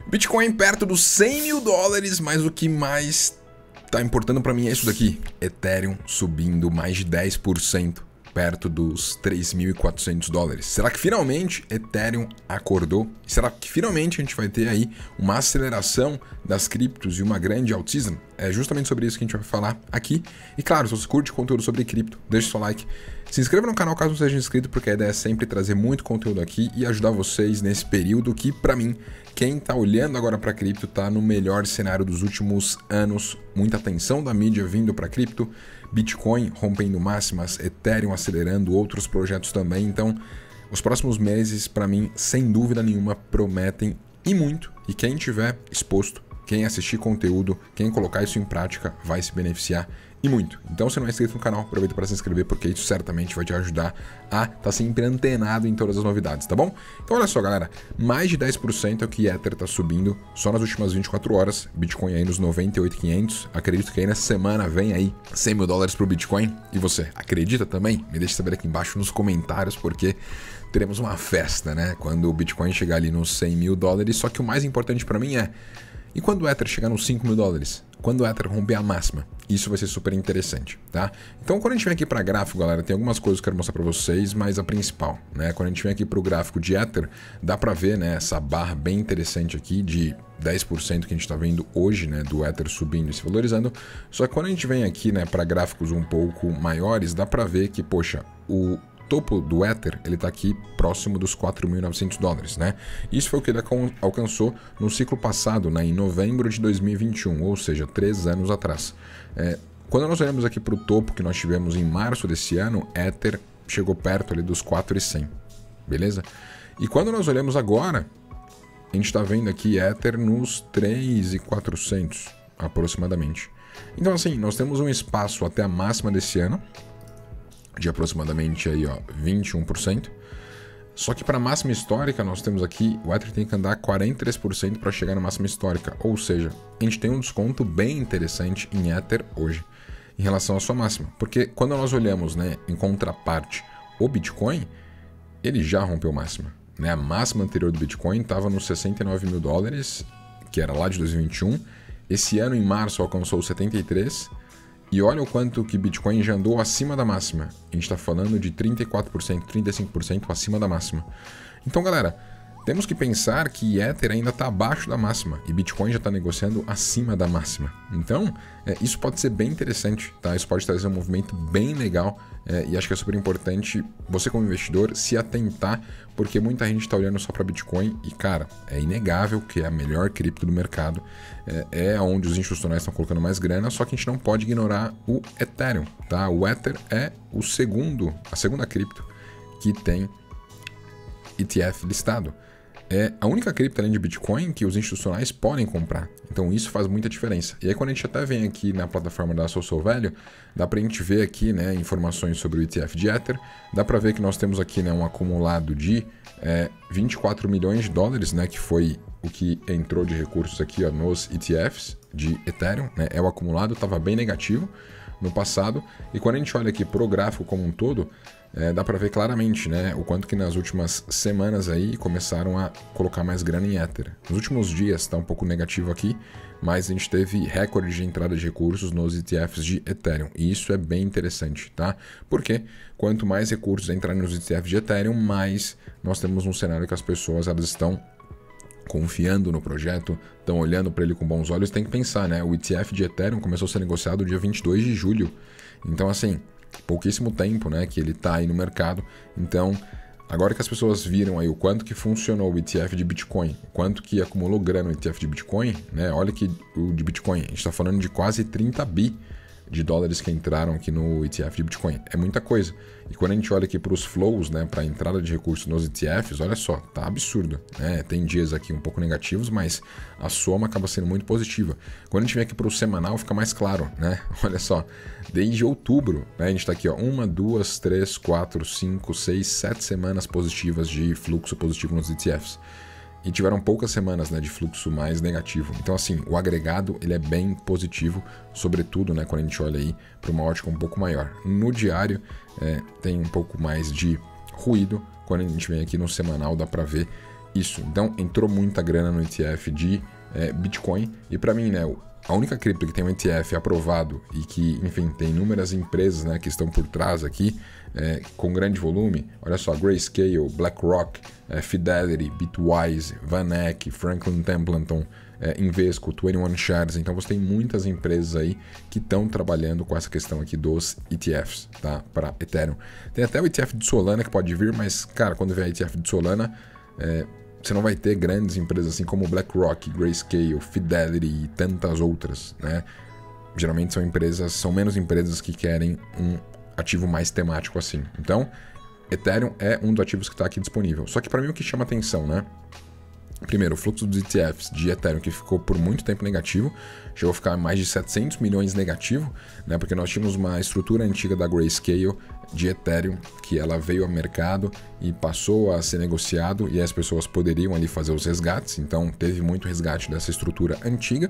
Bitcoin perto dos 100 mil dólares, mas o que mais tá importando para mim é isso daqui. Ethereum subindo mais de 10%, perto dos 3.400 dólares. Será que finalmente Ethereum acordou? Será que finalmente a gente vai ter aí uma aceleração das criptos e uma grande alt-season? É justamente sobre isso que a gente vai falar aqui. E claro, se você curte conteúdo sobre cripto, deixe seu like. Se inscreva no canal caso não seja inscrito, porque a ideia é sempre trazer muito conteúdo aqui e ajudar vocês nesse período que, para mim, quem está olhando agora para cripto está no melhor cenário dos últimos anos. Muita atenção da mídia vindo para cripto, Bitcoin rompendo máximas, Ethereum acelerando, outros projetos também. Então, os próximos meses, para mim, sem dúvida nenhuma, prometem e muito. E quem tiver exposto, quem assistir conteúdo, quem colocar isso em prática, vai se beneficiar e muito. Então, se não é inscrito no canal, aproveita para se inscrever, porque isso certamente vai te ajudar a estar sempre antenado em todas as novidades, tá bom? Então, olha só, galera, mais de 10% é o que Ether está subindo só nas últimas 24 horas, Bitcoin aí nos 98.500, acredito que aí nessa semana vem aí 100 mil dólares pro Bitcoin, e você acredita também? Me deixa saber aqui embaixo nos comentários, porque teremos uma festa, né, quando o Bitcoin chegar ali nos 100 mil dólares, só que o mais importante para mim é, e quando o Ether chegar nos 5 mil dólares? Quando o Ether romper a máxima? Isso vai ser super interessante, tá? Então, quando a gente vem aqui para gráfico, galera, tem algumas coisas que eu quero mostrar para vocês, mas a principal, né? Quando a gente vem aqui para o gráfico de Ether, dá para ver, né, essa barra bem interessante aqui de 10% que a gente está vendo hoje, né, do Ether subindo e se valorizando. Só que quando a gente vem aqui, né, para gráficos um pouco maiores, dá para ver que, poxa, o topo do Ether, ele está aqui próximo dos 4.900 dólares, né? Isso foi o que ele alcançou no ciclo passado, né, em novembro de 2021, ou seja, 3 anos atrás. Quando nós olhamos aqui para o topo que nós tivemos em março desse ano, Ether chegou perto ali dos 4.100, beleza? E quando nós olhamos agora, a gente está vendo aqui Ether nos 3.400 aproximadamente. Então assim, nós temos um espaço até a máxima desse ano, de aproximadamente aí, ó, 21%. Só que para a máxima histórica, nós temos aqui, o Ether tem que andar 43% para chegar na máxima histórica. Ou seja, a gente tem um desconto bem interessante em Ether hoje, em relação à sua máxima. Porque quando nós olhamos, né, em contraparte, o Bitcoin, ele já rompeu máxima, né? A máxima anterior do Bitcoin estava nos 69 mil dólares, que era lá de 2021. Esse ano, em março, alcançou 73. E olha o quanto que Bitcoin já andou acima da máxima. A gente está falando de 34%, 35% acima da máxima. Então, galera, temos que pensar que Ether ainda está abaixo da máxima e Bitcoin já está negociando acima da máxima. Então, isso pode ser bem interessante, tá? Isso pode trazer um movimento bem legal e acho que é super importante você como investidor se atentar, porque muita gente está olhando só para Bitcoin e, cara, é inegável que é a melhor cripto do mercado, é onde os institucionais estão colocando mais grana, só que a gente não pode ignorar o Ethereum, tá? O Ether é a segunda cripto que tem ETF listado. É a única cripto além de Bitcoin que os institucionais podem comprar. Então isso faz muita diferença. E aí quando a gente até vem aqui na plataforma da Social Value, dá pra gente ver aqui, né, informações sobre o ETF de Ether. Dá pra ver que nós temos aqui, né, um acumulado de 24 milhões de dólares, né, que foi o que entrou de recursos aqui, ó, nos ETFs de Ethereum, né, é o acumulado, estava bem negativo no passado. E quando a gente olha aqui pro gráfico como um todo, dá para ver claramente, né, o quanto que nas últimas semanas aí começaram a colocar mais grana em Ether. Nos últimos dias está um pouco negativo aqui, mas a gente teve recorde de entrada de recursos nos ETFs de Ethereum. E isso é bem interessante, tá? Porque quanto mais recursos entrarem nos ETFs de Ethereum, mais nós temos um cenário que as pessoas elas estão confiando no projeto, estão olhando para ele com bons olhos. Tem que pensar, né? O ETF de Ethereum começou a ser negociado dia 22 de julho. Então, assim, pouquíssimo tempo, né, que ele está aí no mercado. Então, agora que as pessoas viram aí o quanto que funcionou o ETF de Bitcoin, o quanto que acumulou grana no ETF de Bitcoin, né, olha que o de Bitcoin, a gente está falando de quase 30 bi de dólares que entraram aqui no ETF de Bitcoin. É muita coisa. E quando a gente olha aqui para os flows, né, para a entrada de recursos nos ETFs, olha só, tá absurdo, né? Tem dias aqui um pouco negativos, mas a soma acaba sendo muito positiva. Quando a gente vem aqui para o semanal, fica mais claro, né? Olha só, desde outubro, né, a gente está aqui, ó, 1, 2, 3, 4, 5, 6, 7 semanas positivas de fluxo positivo nos ETFs. E tiveram poucas semanas, né, de fluxo mais negativo. Então, assim, o agregado ele é bem positivo, sobretudo, né, quando a gente olha aí para uma ótica um pouco maior. No diário tem um pouco mais de ruído, quando a gente vem aqui no semanal dá para ver isso. Então entrou muita grana no ETF de Bitcoin e para mim, né, a única cripto que tem um ETF aprovado e que, enfim, tem inúmeras empresas, né, que estão por trás aqui com grande volume, olha só, Grayscale, BlackRock, Fidelity, Bitwise, VanEck, Franklin Templeton, Invesco, 21 Shares. Então você tem muitas empresas aí que estão trabalhando com essa questão aqui dos ETFs, tá? Para Ethereum. Tem até o ETF de Solana que pode vir, mas, cara, quando vier ETF de Solana, você não vai ter grandes empresas assim como BlackRock, Grayscale, Fidelity e tantas outras, né? Geralmente são menos empresas que querem um ativo mais temático assim. Então, Ethereum é um dos ativos que está aqui disponível. Só que para mim o que chama atenção, né? Primeiro, o fluxo dos ETFs de Ethereum, que ficou por muito tempo negativo, chegou a ficar mais de 700 milhões negativo, né? Porque nós tínhamos uma estrutura antiga da Grayscale de Ethereum, que ela veio ao mercado e passou a ser negociado, e as pessoas poderiam ali fazer os resgates, então teve muito resgate dessa estrutura antiga.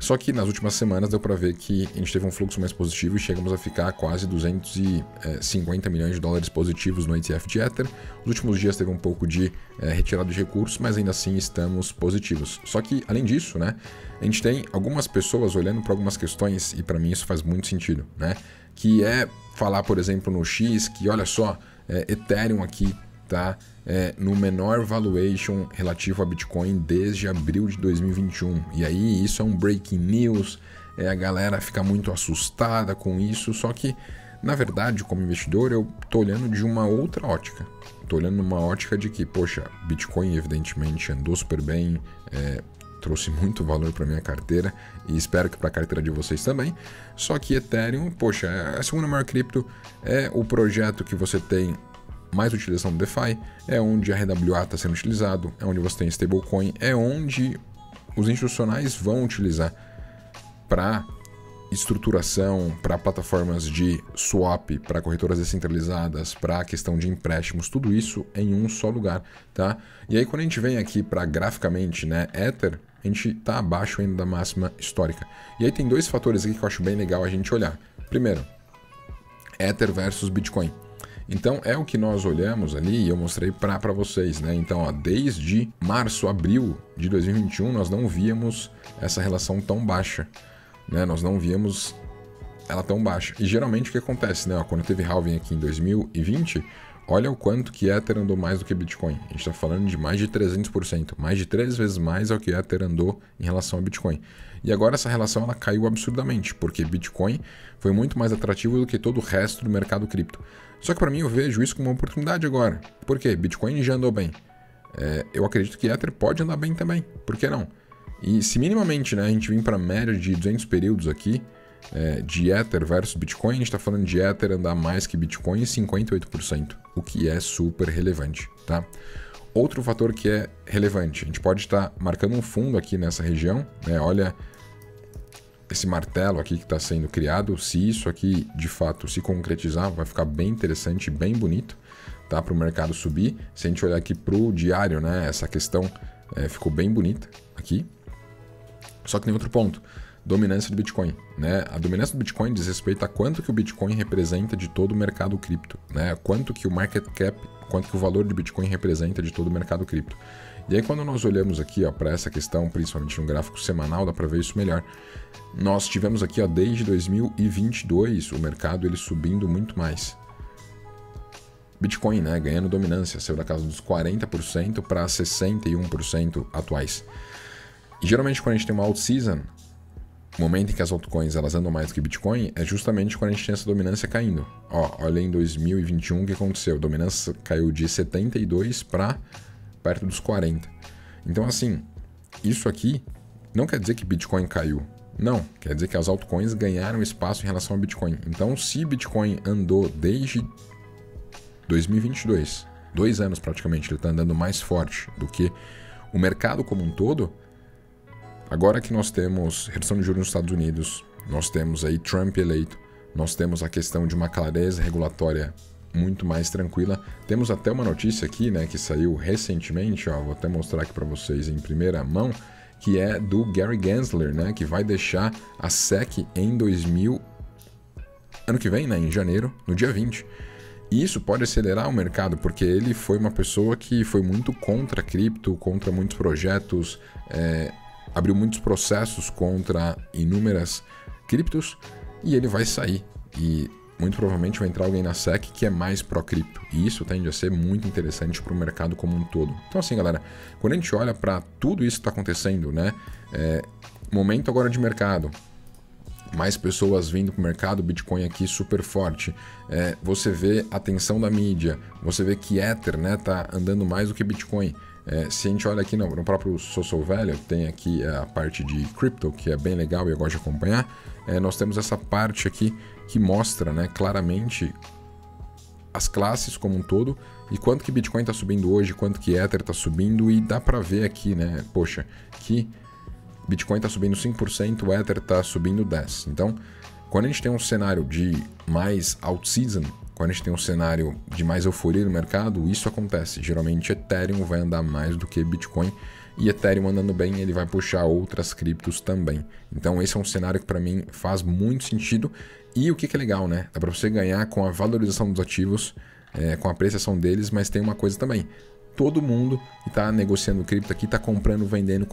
Só que nas últimas semanas deu para ver que a gente teve um fluxo mais positivo e chegamos a ficar quase 250 milhões de dólares positivos no ETF de Ether. Nos últimos dias teve um pouco de retirada de recursos, mas ainda assim estamos positivos. Só que, além disso, né, a gente tem algumas pessoas olhando para algumas questões, e para mim isso faz muito sentido, né? Que é falar, por exemplo, no X, que olha só, Ethereum aqui tá no menor valuation relativo a Bitcoin desde abril de 2021. E aí isso é um breaking news, a galera fica muito assustada com isso, só que, na verdade, como investidor, eu tô olhando de uma outra ótica. Tô olhando numa ótica de que, poxa, Bitcoin evidentemente andou super bem, trouxe muito valor para minha carteira e espero que para a carteira de vocês também. Só que Ethereum, poxa, a segunda maior cripto, é o projeto que você tem mais utilização do DeFi, é onde a RWA está sendo utilizado, é onde você tem stablecoin, é onde os institucionais vão utilizar para estruturação, para plataformas de swap, para corretoras descentralizadas, para a questão de empréstimos, tudo isso em um só lugar, tá? E aí quando a gente vem aqui para graficamente, né, Ether, a gente está abaixo ainda da máxima histórica. E aí tem dois fatores aqui que eu acho bem legal a gente olhar. Primeiro, Ether versus Bitcoin. Então é o que nós olhamos ali e eu mostrei para vocês, né? Então, ó, desde março, abril de 2021, nós não víamos essa relação tão baixa, né? Nós não víamos ela tão baixa. E geralmente o que acontece, né? Ó, quando teve halving aqui em 2020, olha o quanto que Ether andou mais do que Bitcoin. A gente está falando de mais de 300%, mais de 3 vezes mais ao que Ether andou em relação a Bitcoin. E agora essa relação ela caiu absurdamente, porque Bitcoin foi muito mais atrativo do que todo o resto do mercado cripto. Só que para mim eu vejo isso como uma oportunidade agora. Por quê? Bitcoin já andou bem. Eu acredito que Ether pode andar bem também. Por que não? E se minimamente, né, a gente vir para a média de 200 períodos aqui, de Ether versus Bitcoin, a gente está falando de Ether andar mais que Bitcoin em 58%, o que é super relevante, tá? Outro fator que é relevante, a gente pode estar marcando um fundo aqui nessa região, né? Olha esse martelo aqui que está sendo criado, se isso aqui de fato se concretizar, vai ficar bem interessante, bem bonito, tá? Para o mercado subir. Se a gente olhar aqui para o diário, né? Essa questão ficou bem bonita aqui. Só que tem outro ponto, dominância do Bitcoin, né? A dominância do Bitcoin diz respeito a quanto que o Bitcoin representa de todo o mercado cripto, né? Quanto que o market cap, quanto que o valor do Bitcoin representa de todo o mercado cripto. E aí quando nós olhamos aqui para essa questão, principalmente no gráfico semanal, dá para ver isso melhor. Nós tivemos aqui, ó, desde 2022 o mercado ele subindo muito mais. Bitcoin, né, ganhando dominância, saiu da casa dos 40% para 61% atuais. E geralmente quando a gente tem uma alt season, o momento em que as altcoins elas andam mais do que Bitcoin é justamente quando a gente tem essa dominância caindo. Ó, olha em 2021 o que aconteceu, a dominância caiu de 72 para perto dos 40. Então assim, isso aqui não quer dizer que Bitcoin caiu. Não, quer dizer que as altcoins ganharam espaço em relação ao Bitcoin. Então se Bitcoin andou desde 2022, 2 anos praticamente, ele está andando mais forte do que o mercado como um todo. Agora que nós temos redução de juros nos Estados Unidos, nós temos aí Trump eleito, nós temos a questão de uma clareza regulatória muito mais tranquila. Temos até uma notícia aqui, né, que saiu recentemente, ó, vou até mostrar aqui para vocês em primeira mão, que é do Gary Gensler, né, que vai deixar a SEC ano que vem, né, em janeiro, no dia 20. E isso pode acelerar o mercado, porque ele foi uma pessoa que foi muito contra a cripto, contra muitos projetos, abriu muitos processos contra inúmeras criptos, e ele vai sair. E muito provavelmente vai entrar alguém na SEC que é mais pró-cripto. E isso tende a ser muito interessante para o mercado como um todo. Então assim, galera, quando a gente olha para tudo isso que está acontecendo, né? Momento agora de mercado, mais pessoas vindo para o mercado, Bitcoin aqui super forte. Você vê a atenção da mídia, você vê que Ether, né, tá andando mais do que Bitcoin. Se a gente olha aqui no próprio Social Value, tem aqui a parte de Crypto, que é bem legal e eu gosto de acompanhar. Nós temos essa parte aqui que mostra, né, claramente as classes como um todo e quanto que Bitcoin está subindo hoje, quanto que Ether está subindo, e dá para ver aqui, né, poxa, que Bitcoin está subindo 5%, o Ether está subindo 10%. Então, quando a gente tem um cenário de mais out-season, quando a gente tem um cenário de mais euforia no mercado, isso acontece. Geralmente Ethereum vai andar mais do que Bitcoin, e Ethereum andando bem, ele vai puxar outras criptos também. Então esse é um cenário que para mim faz muito sentido. E o que é legal, né? Dá para você ganhar com a valorização dos ativos, com a apreciação deles, mas tem uma coisa também. Todo mundo que está negociando cripto aqui está comprando, vendendo.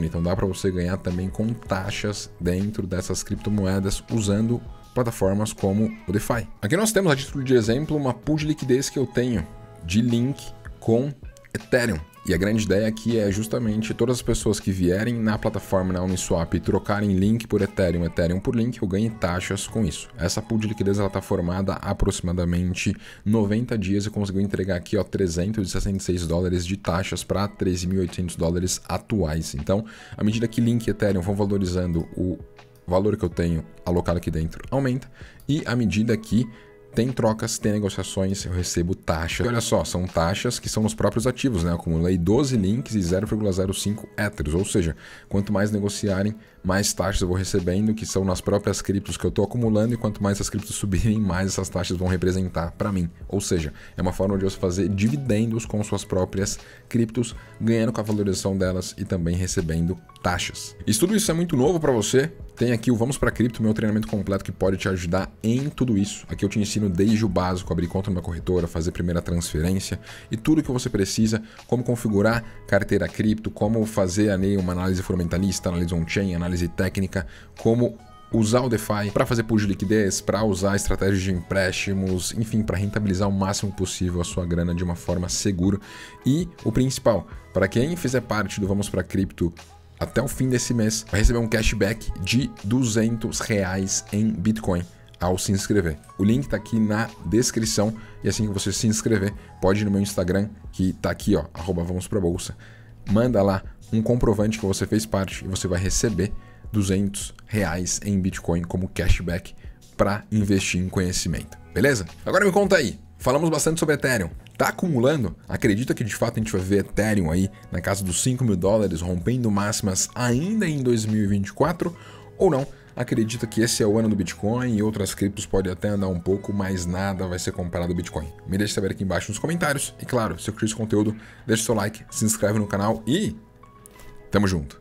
Então dá para você ganhar também com taxas dentro dessas criptomoedas usando plataformas como o DeFi. Aqui nós temos, a título de exemplo, uma pool de liquidez que eu tenho de link com Ethereum. E a grande ideia aqui é justamente todas as pessoas que vierem na plataforma, na Uniswap, e trocarem link por Ethereum, Ethereum por link, eu ganho taxas com isso. Essa pool de liquidez está formada há aproximadamente 90 dias e conseguiu entregar aqui, ó, $366 de taxas para $13.800 atuais. Então, à medida que link e Ethereum vão valorizando, o valor que eu tenho alocado aqui dentro aumenta, e à medida que tem trocas, tem negociações, eu recebo taxas. E olha só, são taxas que são nos próprios ativos, né? Eu acumulei 12 links e 0,05 Ethers, ou seja, quanto mais negociarem, mais taxas eu vou recebendo, que são nas próprias criptos que eu estou acumulando, e quanto mais essas criptos subirem, mais essas taxas vão representar para mim. Ou seja, é uma forma de você fazer dividendos com suas próprias criptos, ganhando com a valorização delas e também recebendo taxas. E se tudo isso é muito novo para você, tem aqui o Vamos para Cripto, meu treinamento completo que pode te ajudar em tudo isso. Aqui eu te ensino desde o básico, abrir conta numa corretora, fazer primeira transferência e tudo que você precisa, como configurar carteira cripto, como fazer uma análise fundamentalista, análise on-chain, análise técnica, como usar o DeFi para fazer pool de liquidez, para usar estratégias de empréstimos, enfim, para rentabilizar o máximo possível a sua grana de uma forma segura. E o principal, para quem fizer parte do Vamos para Cripto até o fim desse mês, vai receber um cashback de R$200 em Bitcoin ao se inscrever. O link está aqui na descrição, e assim que você se inscrever, pode ir no meu Instagram, que está aqui, ó, @vamosprabolsa. Manda lá um comprovante que você fez parte e você vai receber R$200 em Bitcoin como cashback para investir em conhecimento. Beleza? Agora me conta aí. Falamos bastante sobre Ethereum. Tá acumulando? Acredita que de fato a gente vai ver Ethereum aí na casa dos $5.000, rompendo máximas ainda em 2024? Ou não? Acredita que esse é o ano do Bitcoin e outras criptos podem até andar um pouco, mas nada vai ser comparado ao Bitcoin? Me deixa saber aqui embaixo nos comentários. E claro, se eu curtiu esse conteúdo, deixa seu like, se inscreve no canal e tamo junto!